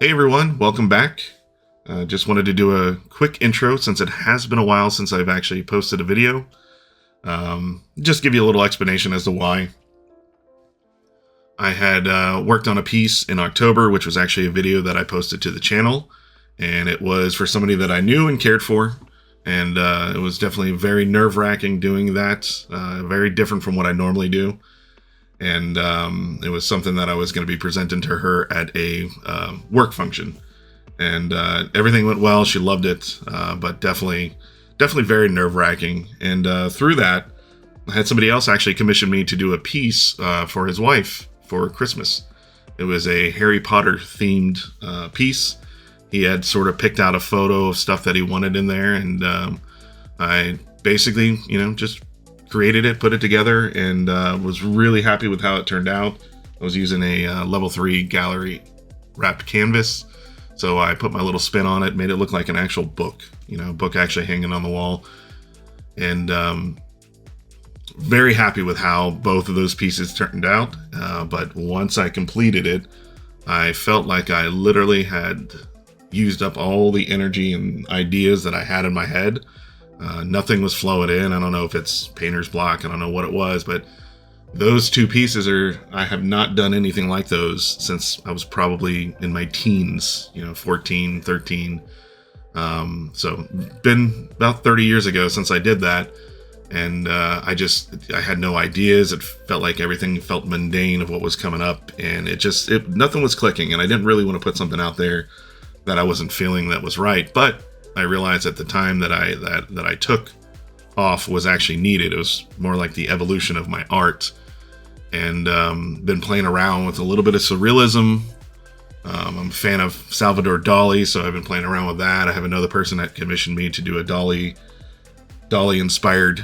Hey everyone, welcome back. Just wanted to do a quick intro since it has been a while since I've actually posted a video. Just give you a little explanation as to why. I had worked on a piece in October, which was actually a video that I posted to the channel, and it was for somebody that I knew and cared for, and it was definitely very nerve-wracking doing that, very different from what I normally do. And it was something that I was going to be presenting to her at a work function, and everything went well. She loved it, but definitely very nerve-wracking. And through that, I had somebody else actually commission me to do a piece for his wife for Christmas. It was a Harry Potter themed piece. He had sort of picked out a photo of stuff that he wanted in there, and I basically, just created it, put it together, and was really happy with how it turned out. I was using a level 3 gallery wrapped canvas, so I put my little spin on it, made it look like an actual book, book actually hanging on the wall. And very happy with how both of those pieces turned out. But once I completed it, I felt like I literally had used up all the energy and ideas that I had in my head. Nothing was flowing in. I don't know if it's painter's block. I don't know what it was, but those two pieces I have not done anything like those since I was probably in my teens, 14, 13. So been about 30 years ago since I did that. And I had no ideas. It felt like everything felt mundane of what was coming up, and nothing was clicking. And I didn't really want to put something out there that I wasn't feeling that was right. But I realized at the time that I took off was actually needed. It was more like the evolution of my art, and been playing around with a little bit of surrealism. I'm a fan of Salvador Dali, so I've been playing around with that. I have another person that commissioned me to do a Dali inspired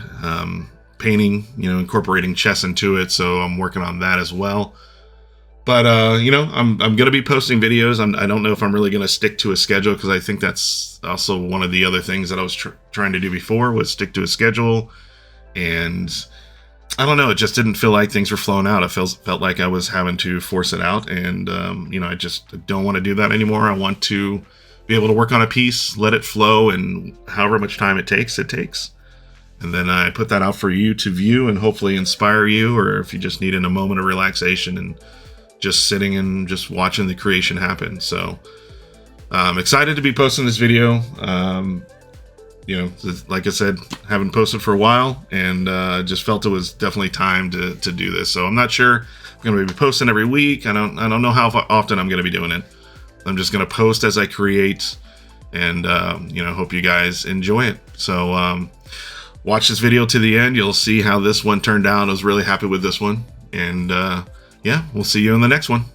painting, incorporating chess into it. So I'm working on that as well. But, I'm going to be posting videos. I don't know if I'm really going to stick to a schedule, because I think that's also one of the other things that I was trying to do before, was stick to a schedule. And I don't know, it just didn't feel like things were flowing out. I felt like I was having to force it out. And, I just don't want to do that anymore. I want to be able to work on a piece, let it flow, and however much time it takes. And then I put that out for you to view and hopefully inspire you, or if you just need in a moment of relaxation and just sitting and just watching the creation happen. So I'm excited to be posting this video. Like I said, haven't posted for a while, and just felt it was definitely time to do this. So I'm not sure I'm going to be posting every week. I don't know how often I'm going to be doing it. I'm just going to post as I create, and hope you guys enjoy it. So watch this video to the end. You'll see how this one turned out. I was really happy with this one, and yeah, we'll see you in the next one.